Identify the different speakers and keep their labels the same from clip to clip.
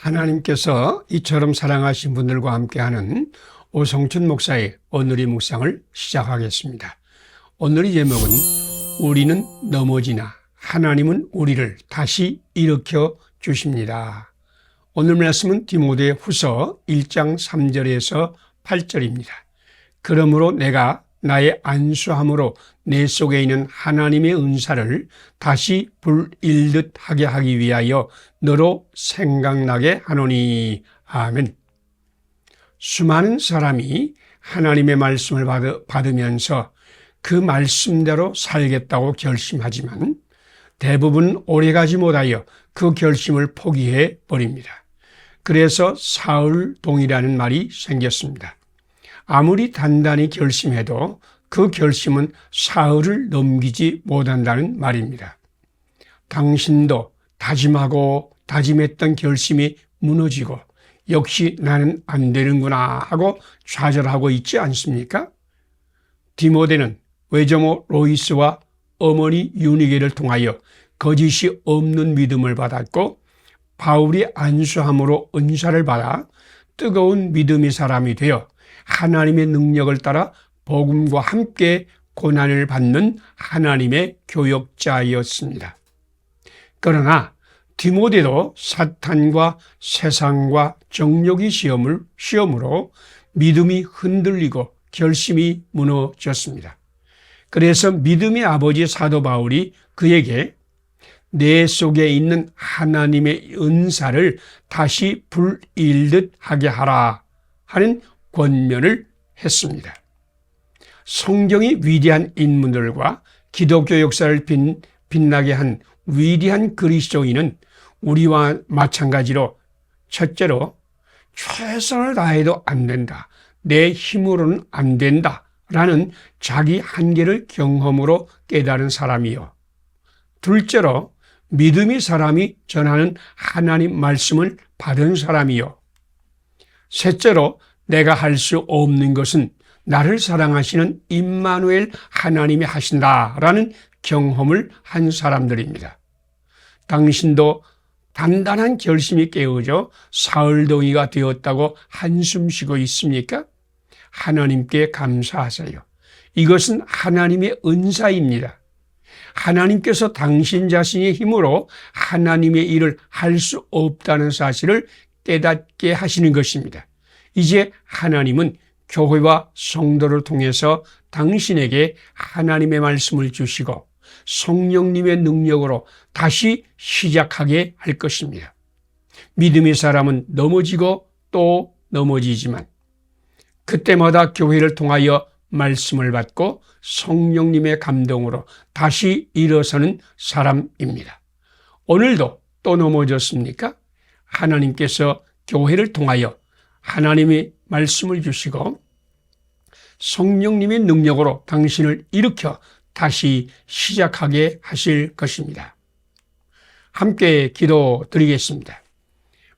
Speaker 1: 하나님께서 이처럼 사랑하신 분들과 함께하는 오성춘 목사의 오늘의 묵상을 시작하겠습니다. 오늘의 제목은 우리는 넘어지나 하나님은 우리를 다시 일으켜 주십니다. 오늘 말씀은 디모데 후서 1장 3절에서 8절입니다. 그러므로 내가 나의 안수함으로 내 속에 있는 하나님의 은사를 다시 불일듯 하게 하기 위하여 너로 생각나게 하노니. 아멘. 수많은 사람이 하나님의 말씀을 받으면서 그 말씀대로 살겠다고 결심하지만 대부분 오래가지 못하여 그 결심을 포기해 버립니다. 그래서 사흘동이라는 말이 생겼습니다. 아무리 단단히 결심해도 그 결심은 사흘을 넘기지 못한다는 말입니다. 당신도 다짐하고 다짐했던 결심이 무너지고 역시 나는 안 되는구나 하고 좌절하고 있지 않습니까? 디모데는 외조모 로이스와 어머니 유니게를 통하여 거짓이 없는 믿음을 받았고 바울이 안수함으로 은사를 받아 뜨거운 믿음의 사람이 되어 하나님의 능력을 따라 복음과 함께 고난을 받는 하나님의 교역자였습니다. 그러나 디모데도 사탄과 세상과 정욕의 시험으로 믿음이 흔들리고 결심이 무너졌습니다. 그래서 믿음의 아버지 사도 바울이 그에게 내 속에 있는 하나님의 은사를 다시 불일듯 하게 하라 하는 권면을 했습니다. 성경의 위대한 인물들과 기독교 역사를 빛나게 한 위대한 그리스도인은 우리와 마찬가지로 첫째로 최선을 다해도 안 된다, 내 힘으로는 안 된다 라는 자기 한계를 경험으로 깨달은 사람이요. 둘째로 믿음의 사람이 전하는 하나님 말씀을 받은 사람이요. 셋째로 내가 할 수 없는 것은 나를 사랑하시는 임마누엘 하나님이 하신다라는 경험을 한 사람들입니다. 당신도 단단한 결심이 깨어져 사흘동이가 되었다고 한숨 쉬고 있습니까? 하나님께 감사하세요. 이것은 하나님의 은사입니다. 하나님께서 당신 자신의 힘으로 하나님의 일을 할 수 없다는 사실을 깨닫게 하시는 것입니다. 이제 하나님은 교회와 성도를 통해서 당신에게 하나님의 말씀을 주시고 성령님의 능력으로 다시 시작하게 할 것입니다. 믿음의 사람은 넘어지고 또 넘어지지만 그때마다 교회를 통하여 말씀을 받고 성령님의 감동으로 다시 일어서는 사람입니다. 오늘도 또 넘어졌습니까? 하나님께서 교회를 통하여 하나님의 말씀을 주시고 성령님의 능력으로 당신을 일으켜 다시 시작하게 하실 것입니다. 함께 기도드리겠습니다.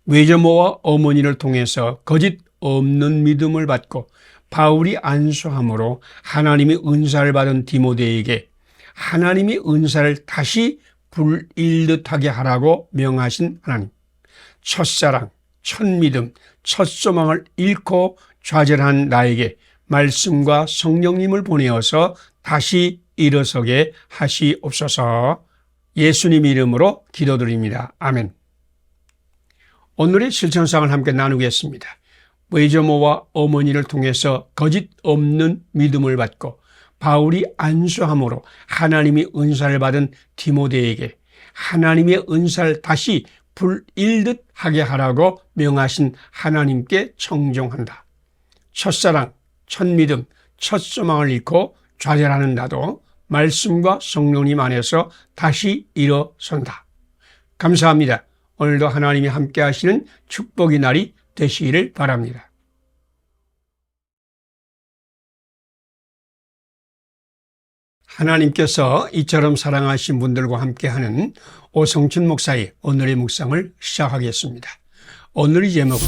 Speaker 1: 외조모와 어머니를 통해서 거짓 없는 믿음을 받고 바울이 안수함으로 하나님의 은사를 받은 디모데에게 하나님의 은사를 다시 불일듯하게 하라고 명하신 하나님. 첫사랑, 첫믿음, 첫소망을 잃고 좌절한 나에게 말씀과 성령님을 보내어서 다시 일어서게 하시옵소서. 예수님 이름으로 기도드립니다. 아멘. 오늘의 실천상을 함께 나누겠습니다. 외조모와 어머니를 통해서 거짓 없는 믿음을 받고 바울이 안수함으로 하나님의 은사를 받은 디모데에게 하나님의 은사를 다시 불일듯 하게 하라고 명하신 하나님께 청종한다. 첫사랑, 첫믿음, 첫소망을 잃고 좌절하는 나도 말씀과 성령님 안에서 다시 일어선다. 감사합니다. 오늘도 하나님이 함께 하시는 축복의 날이 되시기를 바랍니다. 하나님께서 이처럼 사랑하신 분들과 함께하는 오성춘 목사의 오늘의 묵상을 시작하겠습니다. 오늘의 제목은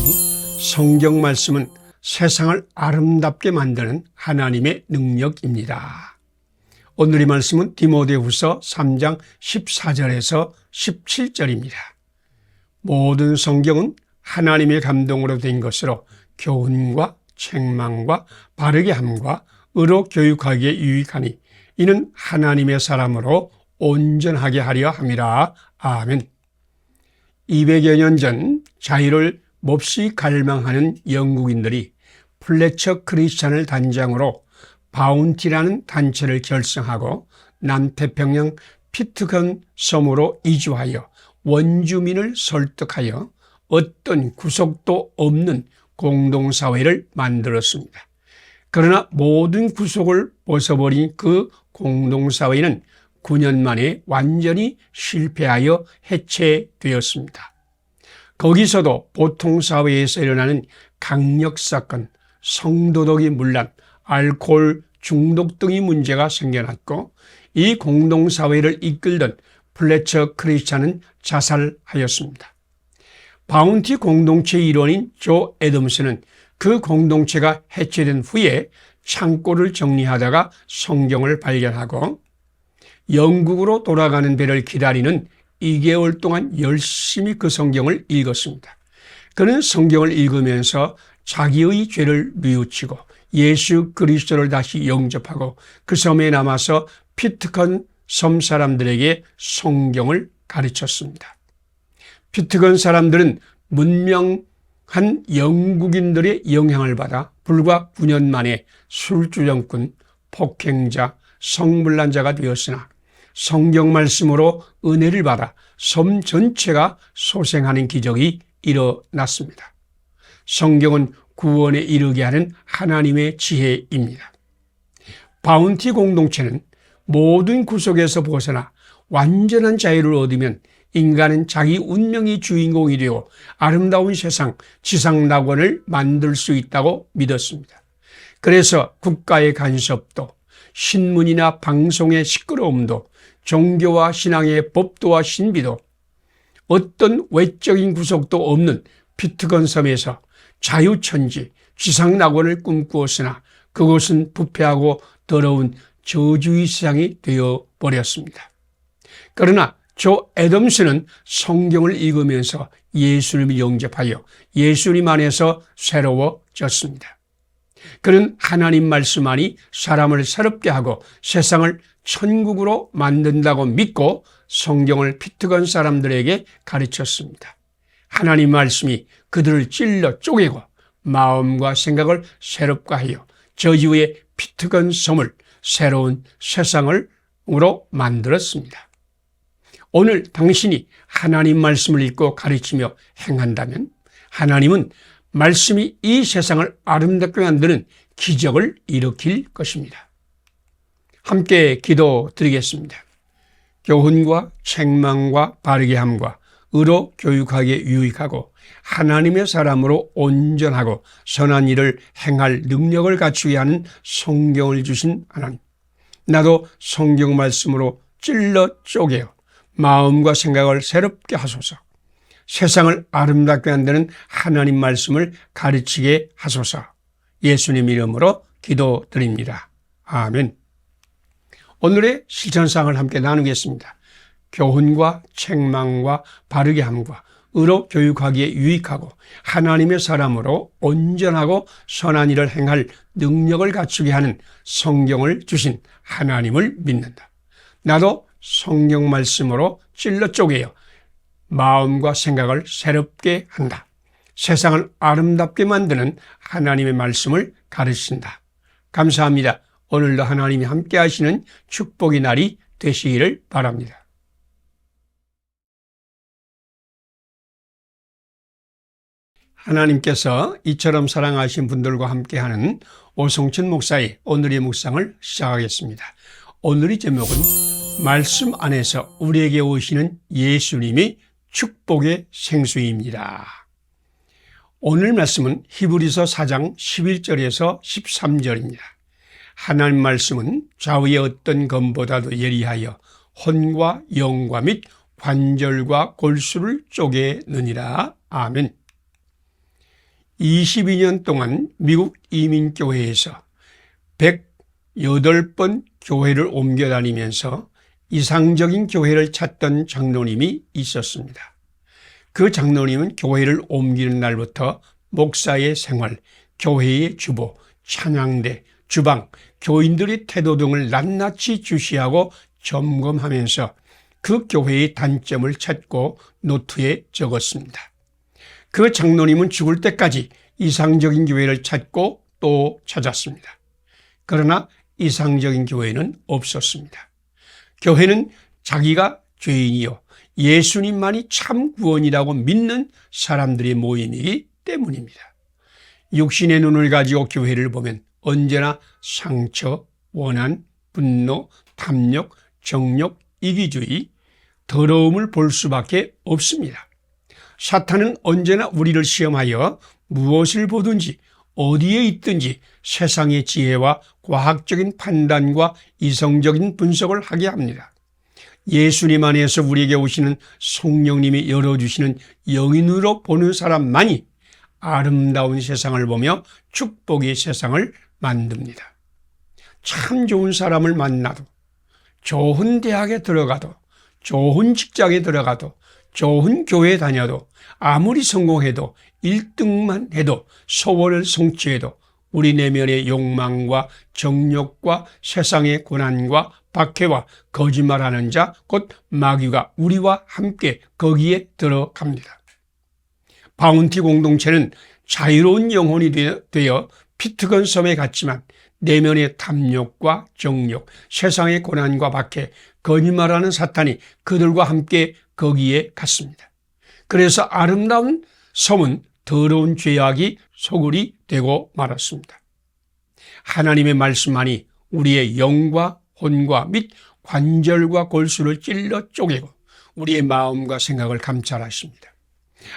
Speaker 1: 성경 말씀은 세상을 아름답게 만드는 하나님의 능력입니다. 오늘의 말씀은 디모데후서 3장 14절에서 17절입니다. 모든 성경은 하나님의 감동으로 된 것으로 교훈과 책망과 바르게 함과 의로 교육하기에 유익하니 이는 하나님의 사람으로 온전하게 하려 함이라. 아멘. 200여 년 전 자유를 몹시 갈망하는 영국인들이 플래처 크리스찬을 단장으로 바운티라는 단체를 결성하고 남태평양 피트건 섬으로 이주하여 원주민을 설득하여 어떤 구속도 없는 공동사회를 만들었습니다. 그러나 모든 구속을 벗어버린 그 공동사회는 9년 만에 완전히 실패하여 해체되었습니다. 거기서도 보통사회에서 일어나는 강력사건, 성도덕이 문란, 알코올 중독 등의 문제가 생겨났고 이 공동사회를 이끌던 플래처 크리스찬은 자살하였습니다. 바운티 공동체의 일원인 조 애덤스는 그 공동체가 해체된 후에 창고를 정리하다가 성경을 발견하고 영국으로 돌아가는 배를 기다리는 2개월 동안 열심히 그 성경을 읽었습니다. 그는 성경을 읽으면서 자기의 죄를 뉘우치고 예수 그리스도를 다시 영접하고 그 섬에 남아서 피트건 섬 사람들에게 성경을 가르쳤습니다. 피트건 사람들은 문명한 영국인들의 영향을 받아 불과 9년 만에 술주정꾼, 폭행자, 성물란자가 되었으나 성경 말씀으로 은혜를 받아 섬 전체가 소생하는 기적이 일어났습니다. 성경은 구원에 이르게 하는 하나님의 지혜입니다. 바운티 공동체는 모든 구속에서 벗어나 완전한 자유를 얻으면 인간은 자기 운명의 주인공이 되어 아름다운 세상, 지상낙원을 만들 수 있다고 믿었습니다. 그래서 국가의 간섭도, 신문이나 방송의 시끄러움도, 종교와 신앙의 법도와 신비도, 어떤 외적인 구속도 없는 피트건 섬에서 자유천지, 지상낙원을 꿈꾸었으나 그것은 부패하고 더러운 저주의 세상이 되어버렸습니다. 그러나 조 애덤스는 성경을 읽으면서 예수님을 영접하여 예수님 안에서 새로워졌습니다. 그는 하나님 말씀만이 사람을 새롭게 하고 세상을 천국으로 만든다고 믿고 성경을 피트건 사람들에게 가르쳤습니다. 하나님 말씀이 그들을 찔러 쪼개고 마음과 생각을 새롭게 하여 저주의 피트건 섬을 새로운 세상으로 만들었습니다. 오늘 당신이 하나님 말씀을 읽고 가르치며 행한다면 하나님은 말씀이 이 세상을 아름답게 만드는 기적을 일으킬 것입니다. 함께 기도드리겠습니다. 교훈과 책망과 바르게 함과 의로 교육하기에 유익하고 하나님의 사람으로 온전하고 선한 일을 행할 능력을 갖추게 하는 성경을 주신 하나님, 나도 성경 말씀으로 찔러 쪼개어 마음과 생각을 새롭게 하소서. 세상을 아름답게 만드는 하나님 말씀을 가르치게 하소서. 예수님 이름으로 기도드립니다. 아멘. 오늘의 실천사항을 함께 나누겠습니다. 교훈과 책망과 바르게 함과 의로 교육하기에 유익하고 하나님의 사람으로 온전하고 선한 일을 행할 능력을 갖추게 하는 성경을 주신 하나님을 믿는다. 나도 성경 말씀으로 찔러 쪼개어 마음과 생각을 새롭게 한다. 세상을 아름답게 만드는 하나님의 말씀을 가르친다. 감사합니다. 오늘도 하나님이 함께 하시는 축복의 날이 되시기를 바랍니다. 하나님께서 이처럼 사랑하신 분들과 함께하는 오성춘 목사의 오늘의 묵상을 시작하겠습니다. 오늘의 제목은 말씀 안에서 우리에게 오시는 예수님이 축복의 생수입니다. 오늘 말씀은 히브리서 4장 11절에서 13절입니다. 하나님 말씀은 좌우의 어떤 검보다도 예리하여 혼과 영과 및 관절과 골수를 쪼개느니라. 아멘. 22년 동안 미국 이민교회에서 108번 교회를 옮겨 다니면서 이상적인 교회를 찾던 장로님이 있었습니다. 그 장로님은 교회를 옮기는 날부터 목사의 생활, 교회의 주보, 찬양대, 주방, 교인들의 태도 등을 낱낱이 주시하고 점검하면서 그 교회의 단점을 찾고 노트에 적었습니다. 그 장로님은 죽을 때까지 이상적인 교회를 찾고 또 찾았습니다. 그러나 이상적인 교회는 없었습니다. 교회는 자기가 죄인이요 예수님만이 참 구원이라고 믿는 사람들의 모임이기 때문입니다. 육신의 눈을 가지고 교회를 보면 언제나 상처, 원한, 분노, 탐욕, 정욕, 이기주의, 더러움을 볼 수밖에 없습니다. 사탄은 언제나 우리를 시험하여 무엇을 보든지 어디에 있든지 세상의 지혜와 과학적인 판단과 이성적인 분석을 하게 합니다. 예수님 안에서 우리에게 오시는 성령님이 열어주시는 영인으로 보는 사람만이 아름다운 세상을 보며 축복의 세상을 만듭니다. 참 좋은 사람을 만나도, 좋은 대학에 들어가도, 좋은 직장에 들어가도, 좋은 교회에 다녀도, 아무리 성공해도, 1등만 해도, 소원을 성취해도 우리 내면의 욕망과 정욕과 세상의 고난과 박해와 거짓말하는 자, 곧 마귀가 우리와 함께 거기에 들어갑니다. 바운티 공동체는 자유로운 영혼이 되어 피트건 섬에 갔지만 내면의 탐욕과 정욕, 세상의 고난과 박해, 거짓말하는 사탄이 그들과 함께 거기에 갔습니다. 그래서 아름다운 섬은 더러운 죄악이 소굴이 되고 말았습니다. 하나님의 말씀만이 우리의 영과 혼과 및 관절과 골수를 찔러 쪼개고 우리의 마음과 생각을 감찰하십니다.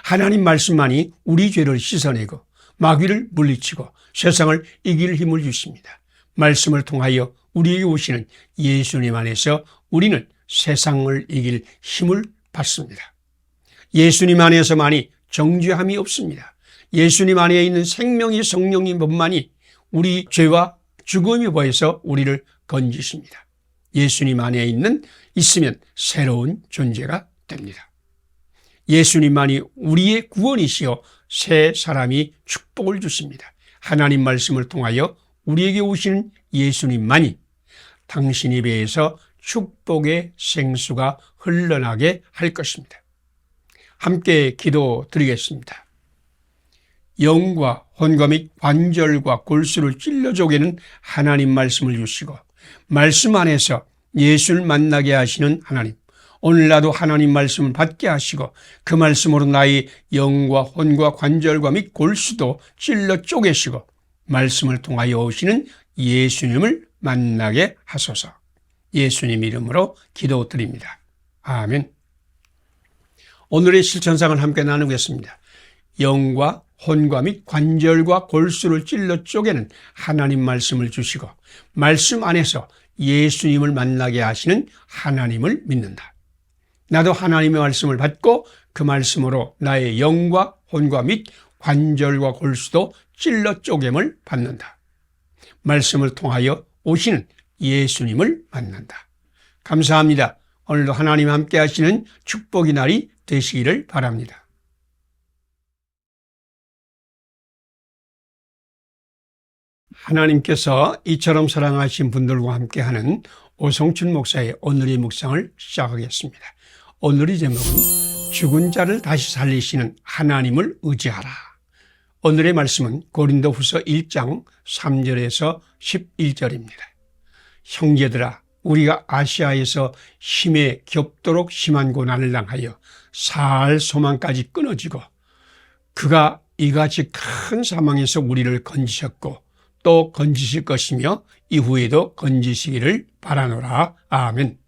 Speaker 1: 하나님 말씀만이 우리 죄를 씻어내고 마귀를 물리치고 세상을 이길 힘을 주십니다. 말씀을 통하여 우리에게 오시는 예수님 안에서 우리는 세상을 이길 힘을 받습니다. 예수님 안에서만이 정죄함이 없습니다. 예수님 안에 있는 생명이 성령님 뿐만이 우리 죄와 죽음이 보여서 우리를 건지십니다. 예수님 안에 있으면 새로운 존재가 됩니다. 예수님만이 우리의 구원이시여 새 사람이 축복을 주십니다. 하나님 말씀을 통하여 우리에게 오시는 예수님만이 당신 입에서 축복의 생수가 흘러나게 할 것입니다. 함께 기도드리겠습니다. 영과 혼과 및 관절과 골수를 찔러 쪼개는 하나님 말씀을 주시고 말씀 안에서 예수를 만나게 하시는 하나님, 오늘 나도 하나님 말씀을 받게 하시고 그 말씀으로 나의 영과 혼과 관절과 및 골수도 찔러 쪼개시고 말씀을 통하여 오시는 예수님을 만나게 하소서. 예수님 이름으로 기도드립니다. 아멘. 오늘의 실천상을 함께 나누겠습니다. 영과 혼과 및 관절과 골수를 찔러 쪼개는 하나님 말씀을 주시고 말씀 안에서 예수님을 만나게 하시는 하나님을 믿는다. 나도 하나님의 말씀을 받고 그 말씀으로 나의 영과 혼과 및 관절과 골수도 찔러 쪼갰을 받는다. 말씀을 통하여 오시는 예수님을 만난다. 감사합니다. 오늘도 하나님 함께 하시는 축복의 날이 되시기를 바랍니다. 하나님께서 이처럼 사랑하신 분들과 함께하는 오성춘 목사의 오늘의 묵상을 시작하겠습니다. 오늘의 제목은 죽은 자를 다시 살리시는 하나님을 의지하라. 오늘의 말씀은 고린도후서 1장 3절에서 11절입니다. 형제들아, 우리가 아시아에서 힘에 겹도록 심한 고난을 당하여 살 소망까지 끊어지고 그가 이같이 큰 사망에서 우리를 건지셨고 또 건지실 것이며 이후에도 건지시기를 바라노라. 아멘.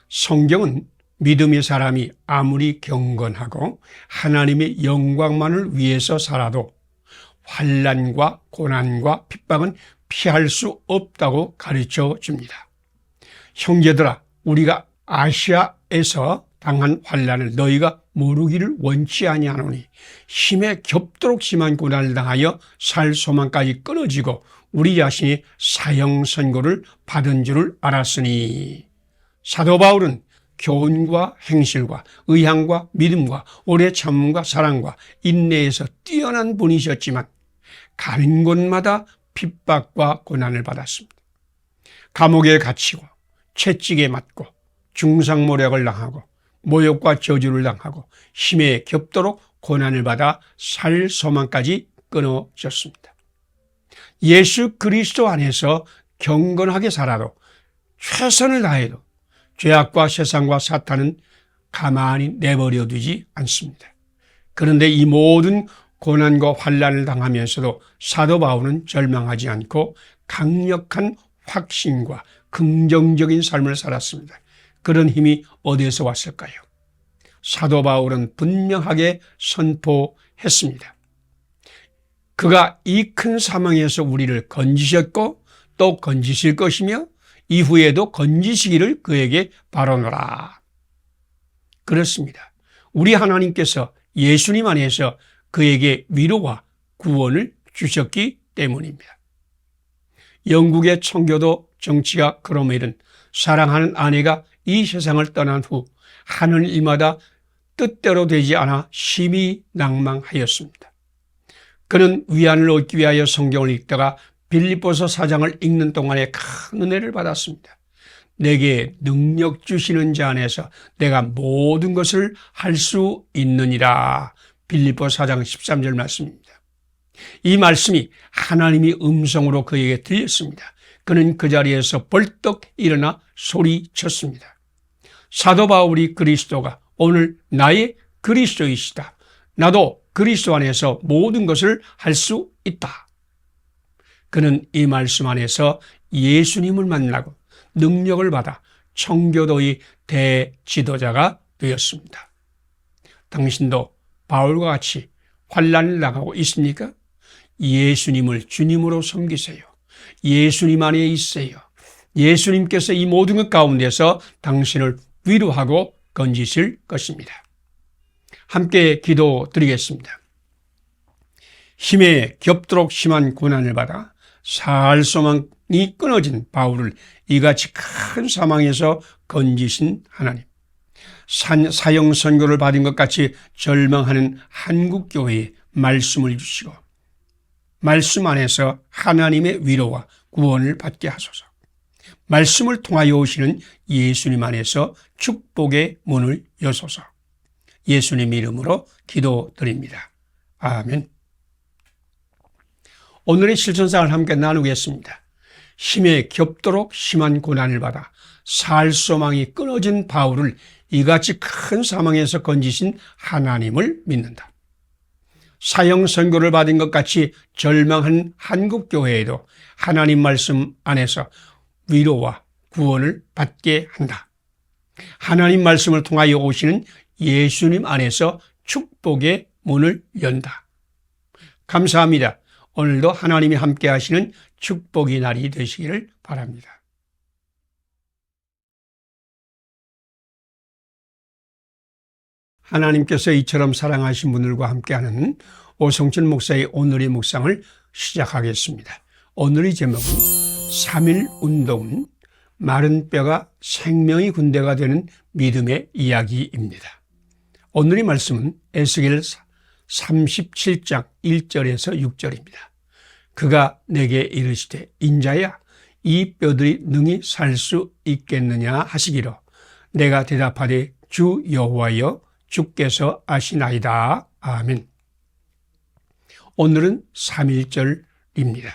Speaker 1: 성경은 믿음의 사람이 아무리 경건하고 하나님의 영광만을 위해서 살아도 환난과 고난과 핍박은 피할 수 없다고 가르쳐 줍니다. 형제들아, 우리가 아시아에서 당한 환난을 너희가 모르기를 원치 아니하노니 힘에 겹도록 심한 고난을 당하여 살 소망까지 끊어지고 우리 자신이 사형 선고를 받은 줄을 알았으니. 사도 바울은 교훈과 행실과 의향과 믿음과 오래 참음과 사랑과 인내에서 뛰어난 분이셨지만 가는 곳마다 핍박과 고난을 받았습니다. 감옥에 갇히고 채찍에 맞고 중상모략을 당하고 모욕과 저주를 당하고 힘에 겹도록 고난을 받아 살 소망까지 끊어졌습니다. 예수 그리스도 안에서 경건하게 살아도 최선을 다해도 죄악과 세상과 사탄은 가만히 내버려 두지 않습니다. 그런데 이 모든 고난과 환난을 당하면서도 사도 바울은 절망하지 않고 강력한 확신과 긍정적인 삶을 살았습니다. 그런 힘이 어디에서 왔을까요? 사도 바울은 분명하게 선포했습니다. 그가 이 큰 사망에서 우리를 건지셨고 또 건지실 것이며 이후에도 건지시기를 그에게 바라노라. 그렇습니다. 우리 하나님께서 예수님 안에서 그에게 위로와 구원을 주셨기 때문입니다. 영국의 청교도 정치가 크로멜은 사랑하는 아내가 이 세상을 떠난 후 하는 일마다 뜻대로 되지 않아 심히 낭망하였습니다. 그는 위안을 얻기 위하여 성경을 읽다가 빌립보서 4장을 읽는 동안에 큰 은혜를 받았습니다. 내게 능력 주시는 자 안에서 내가 모든 것을 할 수 있느니라. 빌립보 4장 13절 말씀입니다. 이 말씀이 하나님의 음성으로 그에게 들렸습니다. 그는 그 자리에서 벌떡 일어나 소리쳤습니다. 사도 바울이 그리스도가 오늘 나의 그리스도이시다. 나도 그리스도 안에서 모든 것을 할 수 있다. 그는 이 말씀 안에서 예수님을 만나고 능력을 받아 청교도의 대지도자가 되었습니다. 당신도 바울과 같이 환난을 당하고 있습니까? 예수님을 주님으로 섬기세요. 예수님 안에 있어요. 예수님께서 이 모든 것 가운데서 당신을 위로하고 건지실 것입니다. 함께 기도드리겠습니다. 힘에 겹도록 심한 고난을 받아 살 소망이 끊어진 바울을 이같이 큰 사망에서 건지신 하나님, 사형 선고를 받은 것 같이 절망하는 한국교회에 말씀을 주시고 말씀 안에서 하나님의 위로와 구원을 받게 하소서. 말씀을 통하여 오시는 예수님 안에서 축복의 문을 여소서. 예수님 이름으로 기도드립니다. 아멘. 오늘의 실천사를 함께 나누겠습니다. 힘에 겹도록 심한 고난을 받아 살 소망이 끊어진 바울을 이같이 큰 사망에서 건지신 하나님을 믿는다. 사형 선고를 받은 것 같이 절망한 한국교회에도 하나님 말씀 안에서 위로와 구원을 받게 한다. 하나님 말씀을 통하여 오시는 예수님 안에서 축복의 문을 연다. 감사합니다. 오늘도 하나님이 함께 하시는 축복의 날이 되시기를 바랍니다. 하나님께서 이처럼 사랑하신 분들과 함께하는 오성철 목사의 오늘의 묵상을 시작하겠습니다. 오늘의 제목은 3.1 운동은 마른 뼈가 생명의 군대가 되는 믿음의 이야기입니다. 오늘의 말씀은 에스겔 37장 1절에서 6절입니다. 그가 내게 이르시되 인자야 이 뼈들이 능히 살 수 있겠느냐 하시기로 내가 대답하되 주 여호와여 주께서 아시나이다. 아멘. 오늘은 3.1절입니다.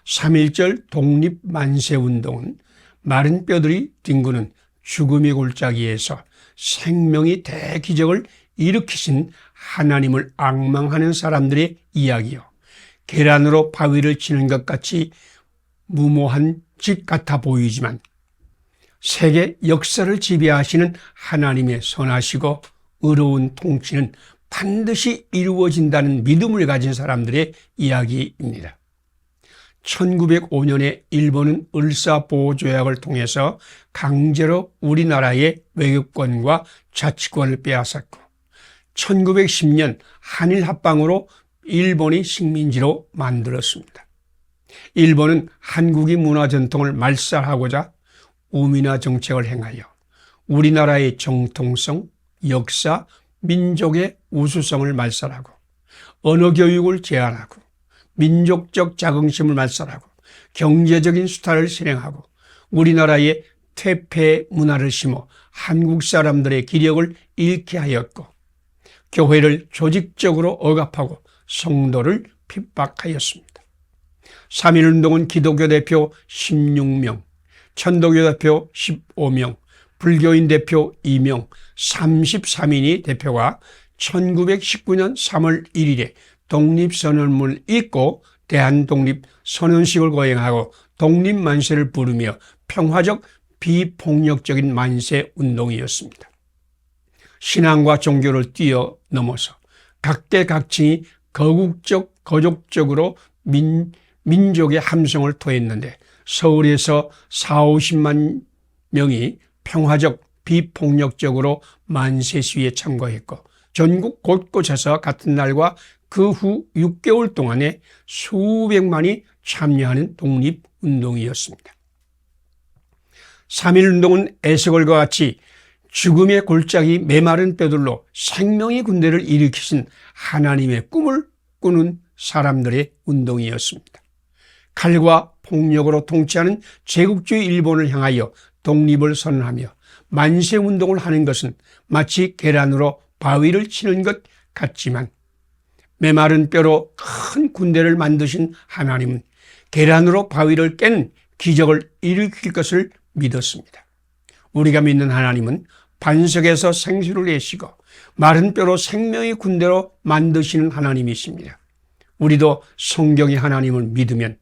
Speaker 1: 3.1절 독립만세운동은 마른 뼈들이 뒹구는 죽음의 골짜기에서 생명의 대기적을 일으키신 하나님을 앙망하는 사람들의 이야기요. 계란으로 바위를 치는 것 같이 무모한 짓 같아 보이지만 세계 역사를 지배하시는 하나님의 선하시고 의로운 통치는 반드시 이루어진다는 믿음을 가진 사람들의 이야기입니다. 1905년에 일본은 을사보호조약을 통해서 강제로 우리나라의 외교권과 자치권을 빼앗았고 1910년 한일합방으로 일본이 식민지로 만들었습니다. 일본은 한국의 문화 전통을 말살하고자 우민화 정책을 행하여 우리나라의 정통성, 역사, 민족의 우수성을 말살하고 언어 교육을 제한하고 민족적 자긍심을 말살하고 경제적인 수탈을 실행하고 우리나라의 퇴폐 문화를 심어 한국 사람들의 기력을 잃게 하였고 교회를 조직적으로 억압하고 성도를 핍박하였습니다. 3.1운동은 기독교 대표 16명, 천도교 대표 15명, 불교인 대표 2명, 33인이 대표가 1919년 3월 1일에 독립선언문을 읽고 대한독립선언식을 거행하고 독립만세를 부르며 평화적 비폭력적인 만세운동이었습니다. 신앙과 종교를 뛰어넘어서 각계각층이 거국적, 거족적으로 민족의 함성을 토했는데 서울에서 40~50만 명이 평화적 비폭력적으로 만세 시위에 참가했고 전국 곳곳에서 같은 날과 그 후 6개월 동안에 수백만이 참여하는 독립운동이었습니다. 3.1운동은 에스걸과 같이 죽음의 골짜기 메마른 뼈들로 생명의 군대를 일으키신 하나님의 꿈을 꾸는 사람들의 운동이었습니다. 칼과 폭력으로 통치하는 제국주의 일본을 향하여 독립을 선언하며 만세운동을 하는 것은 마치 계란으로 바위를 치는 것 같지만 메마른 뼈로 큰 군대를 만드신 하나님은 계란으로 바위를 깨는 기적을 일으킬 것을 믿었습니다. 우리가 믿는 하나님은 반석에서 생수를 내시고 마른 뼈로 생명의 군대로 만드시는 하나님이십니다. 우리도 성경의 하나님을 믿으면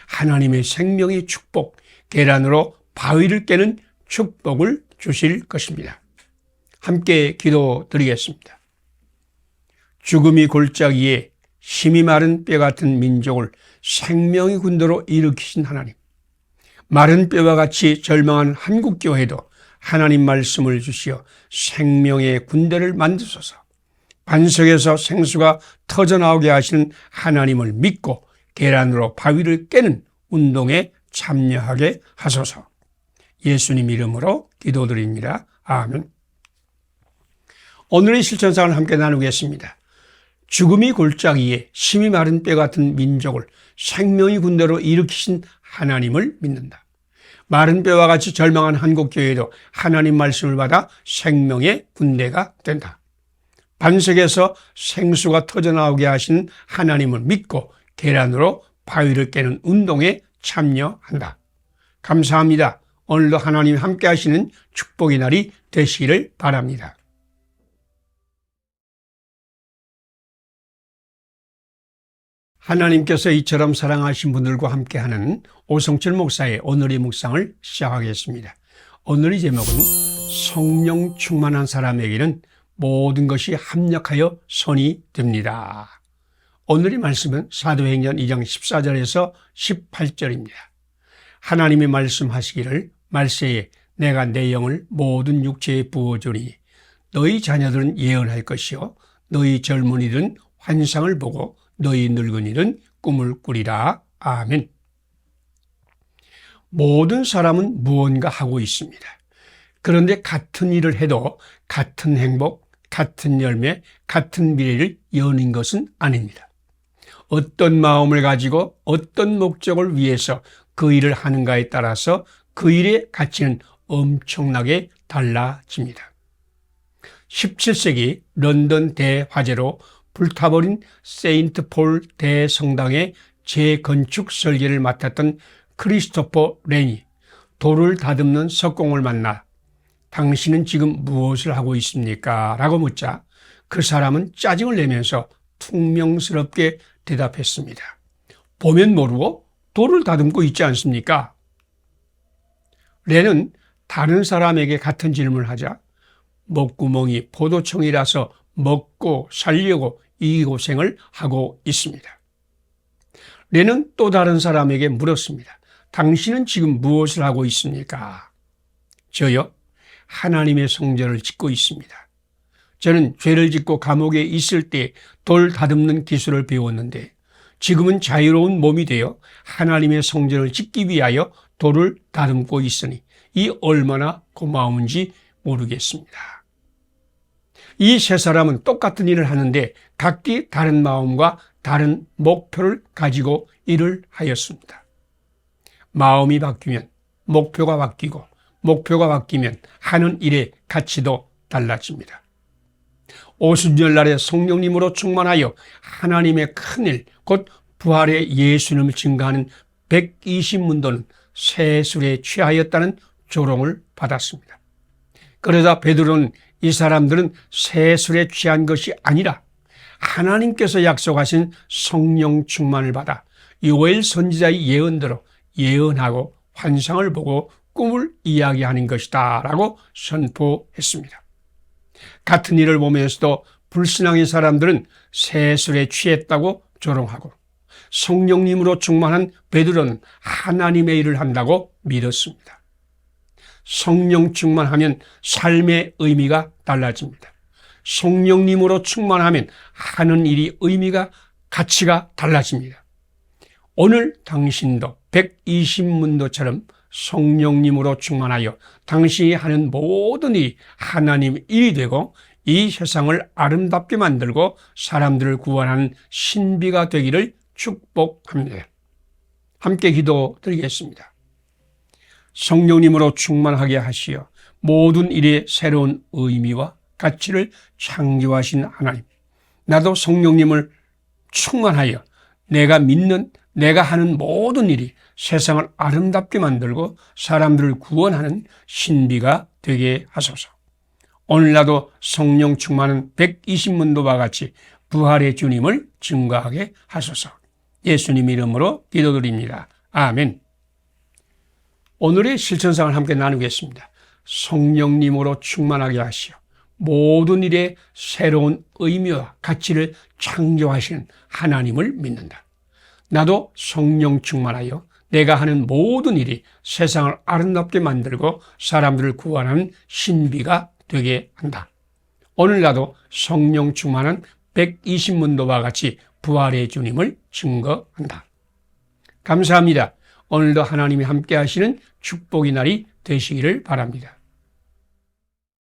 Speaker 1: 하나님의 생명의 축복, 계란으로 바위를 깨는 축복을 주실 것입니다. 함께 기도드리겠습니다. 죽음이 골짜기에 힘이 마른 뼈 같은 민족을 생명의 군대로 일으키신 하나님, 마른 뼈와 같이 절망한 한국교회도 하나님 말씀을 주시어 생명의 군대를 만드소서. 반석에서 생수가 터져나오게 하시는 하나님을 믿고 계란으로 바위를 깨는 운동에 참여하게 하소서. 예수님 이름으로 기도드립니다. 아멘. 오늘의 실천상을 함께 나누겠습니다. 죽음이 골짜기에 심이 마른 뼈 같은 민족을 생명의 군대로 일으키신 하나님을 믿는다. 마른 뼈와 같이 절망한 한국교회도 하나님 말씀을 받아 생명의 군대가 된다. 반석에서 생수가 터져나오게 하신 하나님을 믿고 계란으로 바위를 깨는 운동에 참여한다. 감사합니다. 오늘도 하나님이 함께 하시는 축복의 날이 되시기를 바랍니다. 하나님께서 이처럼 사랑하신 분들과 함께하는 오성철 목사의 오늘의 묵상을 시작하겠습니다. 오늘의 제목은 성령 충만한 사람에게는 모든 것이 합력하여 선이 됩니다. 오늘의 말씀은 사도행전 2장 14절에서 18절입니다. 하나님이 말씀하시기를 말세에 내가 내 영을 모든 육체에 부어주니 너희 자녀들은 예언할 것이요 너희 젊은이들은 환상을 보고 너희 늙은이는 꿈을 꾸리라. 아멘. 모든 사람은 무언가 하고 있습니다. 그런데 같은 일을 해도 같은 행복, 같은 열매, 같은 미래를 여는 것은 아닙니다. 어떤 마음을 가지고 어떤 목적을 위해서 그 일을 하는가에 따라서 그 일의 가치는 엄청나게 달라집니다. 17세기 런던 대화재로 불타버린 세인트 폴 대성당의 재건축 설계를 맡았던 크리스토퍼 렌이 돌을 다듬는 석공을 만나 당신은 지금 무엇을 하고 있습니까? 라고 묻자 그 사람은 짜증을 내면서 퉁명스럽게 대답했습니다. 보면 모르고 돌을 다듬고 있지 않습니까? 렌은 다른 사람에게 같은 질문을 하자 목구멍이 포도청이라서 먹고 살려고 이 고생을 하고 있습니다. 렌은 또 다른 사람에게 물었습니다. 당신은 지금 무엇을 하고 있습니까? 저요? 하나님의 성전을 짓고 있습니다. 저는 죄를 짓고 감옥에 있을 때 돌 다듬는 기술을 배웠는데 지금은 자유로운 몸이 되어 하나님의 성전을 짓기 위하여 돌을 다듬고 있으니 이 얼마나 고마운지 모르겠습니다. 이 세 사람은 똑같은 일을 하는데 각기 다른 마음과 다른 목표를 가지고 일을 하였습니다. 마음이 바뀌면 목표가 바뀌고 목표가 바뀌면 하는 일의 가치도 달라집니다. 오순절날에 성령님으로 충만하여 하나님의 큰일, 곧 부활의 예수님을 증거하는 120문도는 세술에 취하였다는 조롱을 받았습니다. 그러자 베드로는 이 사람들은 세술에 취한 것이 아니라 하나님께서 약속하신 성령 충만을 받아 요엘 선지자의 예언대로 예언하고 환상을 보고 꿈을 이야기하는 것이다 라고 선포했습니다. 같은 일을 보면서도 불신앙의 사람들은 세술에 취했다고 조롱하고 성령님으로 충만한 베드로는 하나님의 일을 한다고 믿었습니다. 성령 충만하면 삶의 의미가 달라집니다. 성령님으로 충만하면 하는 일이 의미가, 가치가 달라집니다. 오늘 당신도 120문도처럼 성령님으로 충만하여 당신이 하는 모든 일이 하나님 일이 되고 이 세상을 아름답게 만들고 사람들을 구원하는 신비가 되기를 축복합니다. 함께 기도드리겠습니다. 성령님으로 충만하게 하시어 모든 일에 새로운 의미와 가치를 창조하신 하나님, 나도 성령님을 충만하여 내가 믿는, 내가 하는 모든 일이 세상을 아름답게 만들고 사람들을 구원하는 신비가 되게 하소서. 오늘 나도 성령 충만한 120문도와 같이 부활의 주님을 증거하게 하소서. 예수님 이름으로 기도드립니다. 아멘. 오늘의 실천상을 함께 나누겠습니다. 성령님으로 충만하게 하시어 모든 일에 새로운 의미와 가치를 창조하시는 하나님을 믿는다. 나도 성령 충만하여 내가 하는 모든 일이 세상을 아름답게 만들고 사람들을 구원하는 신비가 되게 한다. 오늘 나도 성령 충만한 120문도와 같이 부활의 주님을 증거한다. 감사합니다. 오늘도 하나님이 함께 하시는 축복의 날이 되시기를 바랍니다.